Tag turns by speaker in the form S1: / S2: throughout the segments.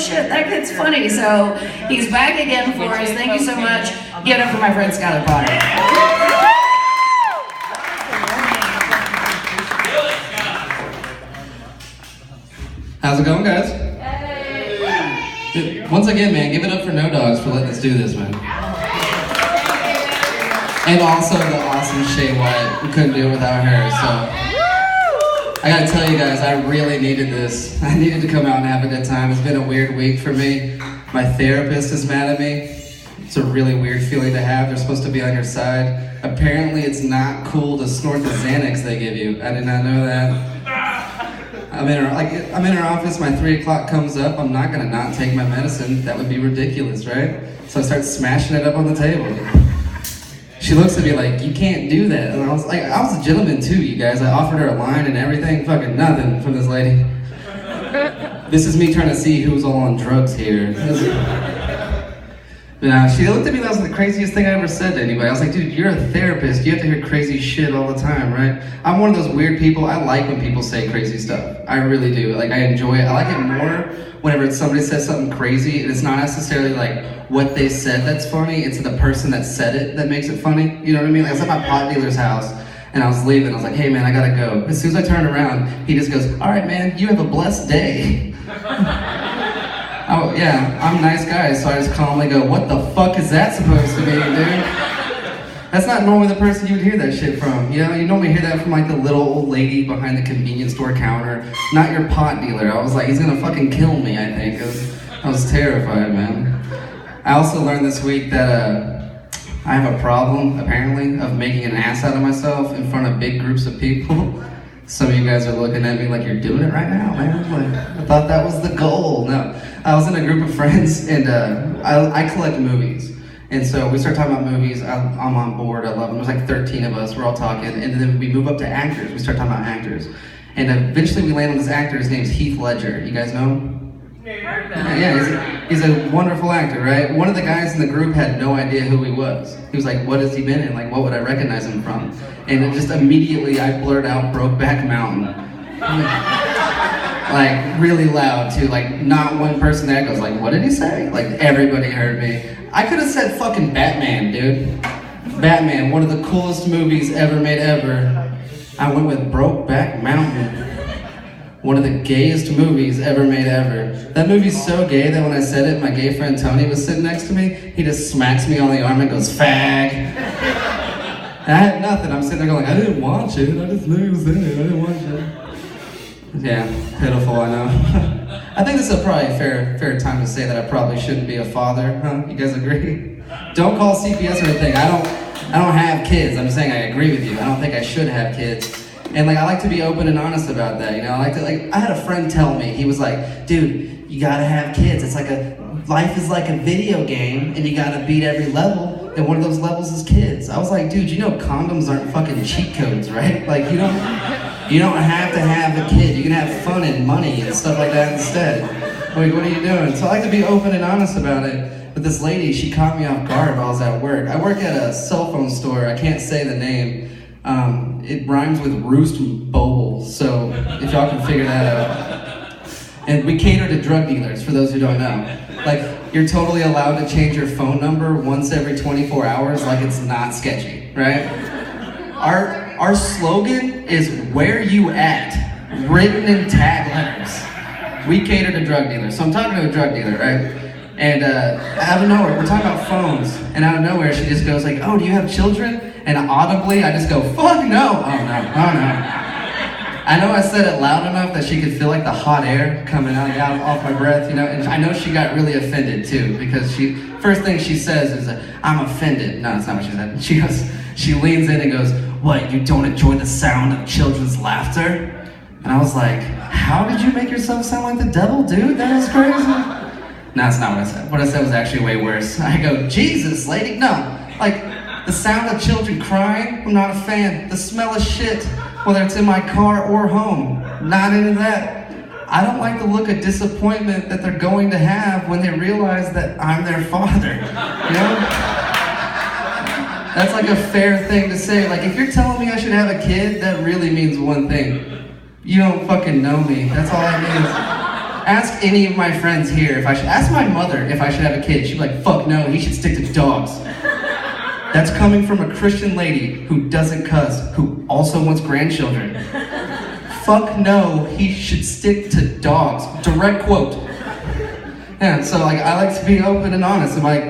S1: shit, that kid's funny. So he's back again for us. Thank you so much. Give it up for my friend Skylar Potter.
S2: How's it going, guys? Dude, once again, man, give it up for No Dogs for letting us do this, man. And also the awesome Shay White. We couldn't do it without her, so. I gotta tell you guys, I really needed this. I needed to come out and have a good time. It's been a weird week for me. My therapist is mad at me. It's a really weird feeling to have. They're supposed to be on your side. Apparently it's not cool to snort the Xanax they give you. I did not know that. I'm in her office, my 3 o'clock comes up, I'm not gonna not take my medicine. That would be ridiculous, right? So I start smashing it up on the table. She looks at me like, you can't do that. And I was like, I was a gentleman too, you guys. I offered her a line and everything, fucking nothing from this lady. This is me trying to see who's all on drugs here. She looked at me, that was the craziest thing I ever said to anybody. I was like, dude, you're a therapist. You have to hear crazy shit all the time, right? I'm one of those weird people. I like when people say crazy stuff. I really do. Like, I enjoy it. I like it more whenever somebody says something crazy and it's not necessarily like what they said that's funny. It's the person that said it that makes it funny. You know what I mean? Like, I was at my pot dealer's house and I was leaving. I was like, hey man, I gotta go. As soon as I turned around, he just goes, all right man, you have a blessed day. Oh yeah, I'm a nice guy, so I just calmly go, what the fuck is that supposed to mean, dude? That's not normally the person you would hear that shit from. You know, you normally hear that from like the little old lady behind the convenience store counter, not your pot dealer. I was like, he's gonna fucking kill me, I think. I was terrified, man. I also learned this week that I have a problem, apparently, of making an ass out of myself in front of big groups of people. Some of you guys are looking at me like you're doing it right now, man. Like, I thought that was the goal. No, I was in a group of friends and I collect movies. And so we start talking about movies. I'm on board, I love them. There's like 13 of us, we're all talking. And then we move up to actors. We start talking about actors. And eventually we land on this actor, his name's Heath Ledger. You guys know him? Yeah, he's a wonderful actor, right? One of the guys in the group had no idea who he was. He was like, what has he been in? Like, what would I recognize him from? And it just immediately I blurt out Brokeback Mountain. Like, really loud too. Like, not one person there goes like, what did he say? Like, everybody heard me. I could have said fucking Batman, dude. Batman, one of the coolest movies ever made ever. I went with Brokeback Mountain. One of the gayest movies ever made ever. That movie's so gay that when I said it, my gay friend Tony was sitting next to me. He just smacks me on the arm and goes, fag. And I had nothing. I'm sitting there going, I didn't watch it. I just knew he was in it. I didn't watch it. Yeah, pitiful, I know. I think this is probably a fair time to say that I probably shouldn't be a father. Huh? You guys agree? Don't call CPS or anything. I don't have kids. I'm just saying I agree with you. I don't think I should have kids. And like, I like to be open and honest about that, you know? I had a friend tell me, he was like, dude, you gotta have kids. It's like life is like a video game and you gotta beat every level, and one of those levels is kids. I was like, dude, you know condoms aren't fucking cheat codes, right? Like, you don't have to have a kid. You can have fun and money and stuff like that instead. Like, what are you doing? So I like to be open and honest about it. But this lady, she caught me off guard while I was at work. I work at a cell phone store. I can't say the name. It rhymes with Roost Boble, so if y'all can figure that out. And we cater to drug dealers, for those who don't know. Like, you're totally allowed to change your phone number once every 24 hours, like it's not sketchy, right? Our slogan is "Where you at?" written in tag letters. We cater to drug dealers. So I'm talking to a drug dealer, right? And out of nowhere, we're talking about phones, and out of nowhere she just goes like, oh, do you have children? And audibly, I just go, fuck no! Oh no. I know I said it loud enough that she could feel like the hot air coming out off my breath, you know? And I know she got really offended too, because first thing she says is, I'm offended. No, that's not what she said. She leans in and goes, what, you don't enjoy the sound of children's laughter? And I was like, how did you make yourself sound like the devil, dude? That was crazy. No, that's not what I said. What I said was actually way worse. I go, Jesus, lady, no. Like, the sound of children crying, I'm not a fan. The smell of shit, whether it's in my car or home, not into that. I don't like the look of disappointment that they're going to have when they realize that I'm their father, you know? That's like a fair thing to say. Like, if you're telling me I should have a kid, that really means one thing. You don't fucking know me. That's all it means. Ask any of my friends here if I should, ask my mother if I should have a kid. She'd be like, fuck no, he should stick to dogs. That's coming from a Christian lady who doesn't cuss, who also wants grandchildren. Fuck no, he should stick to dogs. Direct quote. Yeah, so like I like to be open and honest. I'm like,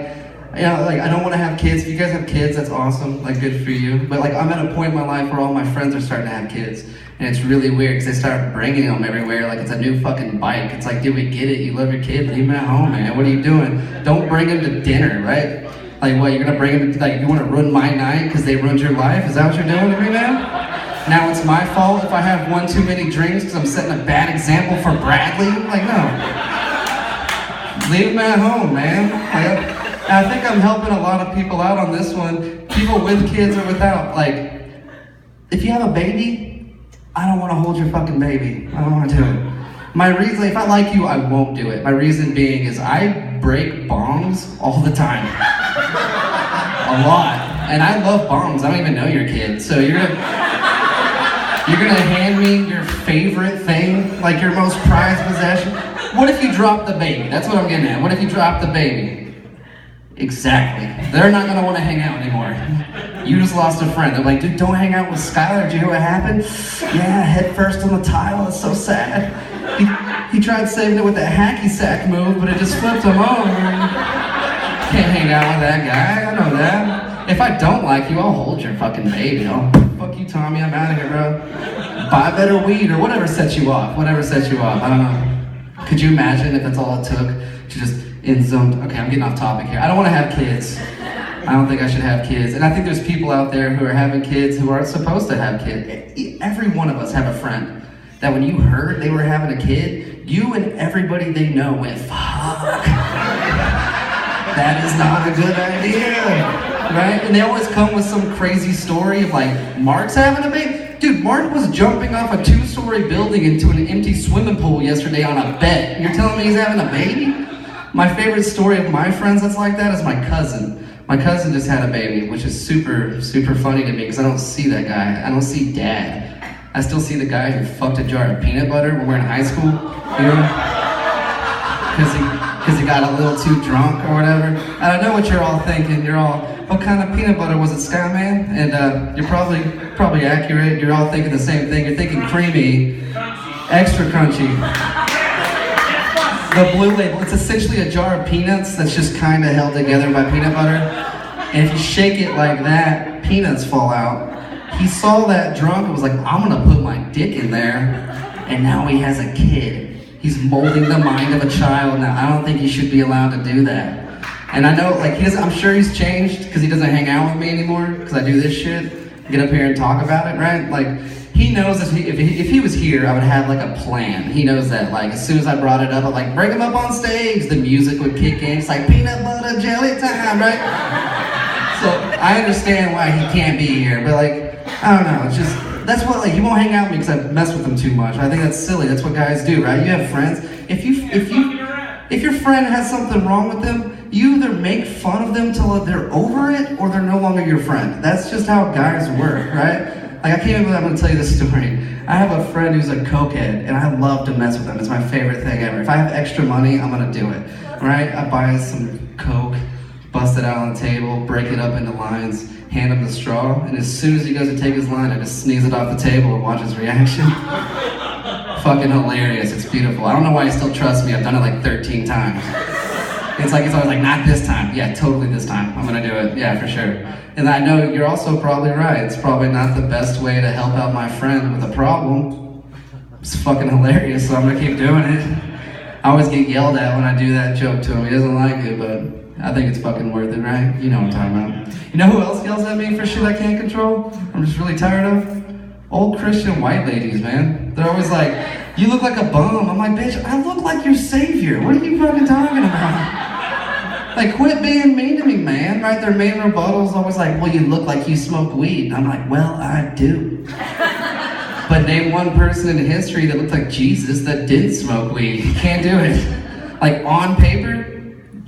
S2: you know, like I don't want to have kids. If you guys have kids, that's awesome. Like good for you. But like I'm at a point in my life where all my friends are starting to have kids. And it's really weird because they start bringing them everywhere like it's a new fucking bike. It's like, dude, we get it. You love your kid. Leave him at home, man. What are you doing? Don't bring him to dinner, right? Like what, you're gonna bring him to, like you want to ruin my night because they ruined your life? Is that what you're doing to me, man? Now it's my fault if I have one too many drinks because I'm setting a bad example for Bradley? Like, no. Leave him at home, man. Like, I think I'm helping a lot of people out on this one. People with kids or without. Like, if you have a baby, I don't want to hold your fucking baby. I don't want to do it. My reason, if I like you, I won't do it. My reason being is I break bongs all the time. A lot. And I love bongs. I don't even know your kid. So you're gonna hand me your favorite thing, like your most prized possession? What if you drop the baby? That's what I'm getting at. What if you drop the baby? Exactly. They're not gonna want to hang out anymore. You just lost a friend. They're like, dude, don't hang out with Skylar. Did you hear what happened? Yeah, head first on the tile. It's so sad. He tried saving it with that hacky sack move, but it just flipped him over. Can't hang out with that guy. I know that. If I don't like you, I'll hold your fucking baby. I'll fuck you, Tommy. I'm out of here, bro. Buy better weed or whatever sets you off. Whatever sets you off. I don't know. Could you imagine if that's all it took to just in zone? Okay, I'm getting off topic here. I don't want to have kids. I don't think I should have kids. And I think there's people out there who are having kids who aren't supposed to have kids. Every one of us have a friend that when you heard they were having a kid, you and everybody they know went, fuck. That is not a good idea, right? And they always come with some crazy story of like, Mark's having a baby. Dude, Mark was jumping off a 2-story building into an empty swimming pool yesterday on a bet. You're telling me he's having a baby? My favorite story of my friends that's like that is my cousin. My cousin just had a baby, which is super, super funny to me because I don't see that guy. I don't see dad. I still see the guy who fucked a jar of peanut butter when we were in high school, you know? Because he got a little too drunk or whatever. I don't know what you're all thinking. You're all, what kind of peanut butter was it, Skyman? And you're probably accurate. You're all thinking the same thing. You're thinking creamy, extra crunchy. The blue label, it's essentially a jar of peanuts that's just kind of held together by peanut butter. And if you shake it like that, peanuts fall out. He saw that drunk and was like, I'm gonna put my dick in there. And now he has a kid. He's molding the mind of a child now. I don't think he should be allowed to do that. And I know, like, I'm sure he's changed because he doesn't hang out with me anymore because I do this shit. Get up here and talk about it, right? Like, he knows if he was here, I would have like a plan. He knows that, like, as soon as I brought it up, I'd like, bring him up on stage. The music would kick in. It's like peanut butter jelly time, right? So I understand why he can't be here, but like, I don't know. It's just, that's what, like, he won't hang out with me because I mess with him too much. I think that's silly. That's what guys do, right? You have friends. If your friend has something wrong with them, you either make fun of them till they're over it or they're no longer your friend. That's just how guys work, right? Like, I can't even believe I'm gonna tell you this story. I have a friend who's a cokehead, and I love to mess with him. It's my favorite thing ever. If I have extra money, I'm gonna do it, right? I buy some coke, bust it out on the table, break it up into lines, hand him the straw, and as soon as he goes to take his line, I just sneeze it off the table and watch his reaction. Fucking hilarious. It's beautiful. I don't know why he still trusts me. I've done it like 13 times. It's like, he's always like, not this time. Yeah, totally this time. I'm gonna do it. Yeah, for sure. And I know you're also probably right. It's probably not the best way to help out my friend with a problem. It's fucking hilarious, so I'm gonna keep doing it. I always get yelled at when I do that joke to him. He doesn't like it, but I think it's fucking worth it, right? You know what I'm talking about. You know who else yells at me for shit I can't control? I'm just really tired of? Old Christian white ladies, man. They're always like, you look like a bum. I'm like, bitch, I look like your savior. What are you fucking talking about? Like, quit being mean to me, man, right? Their main rebuttal is always like, well, you look like you smoke weed. And I'm like, well, I do. But name one person in history that looked like Jesus that didn't smoke weed. You can't do it. Like, on paper,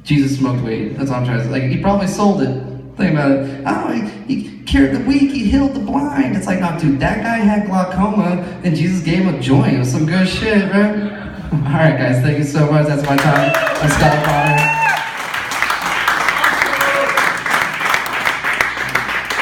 S2: Jesus smoked weed. That's all I'm trying to say. Like, he probably sold it. Think about it. Oh, he cured the weak, he healed the blind. It's like, no, dude, that guy had glaucoma, and Jesus gave him a joint. It was some good shit, right? All right, guys, thank you so much. That's my time. I'm Skylar Potter.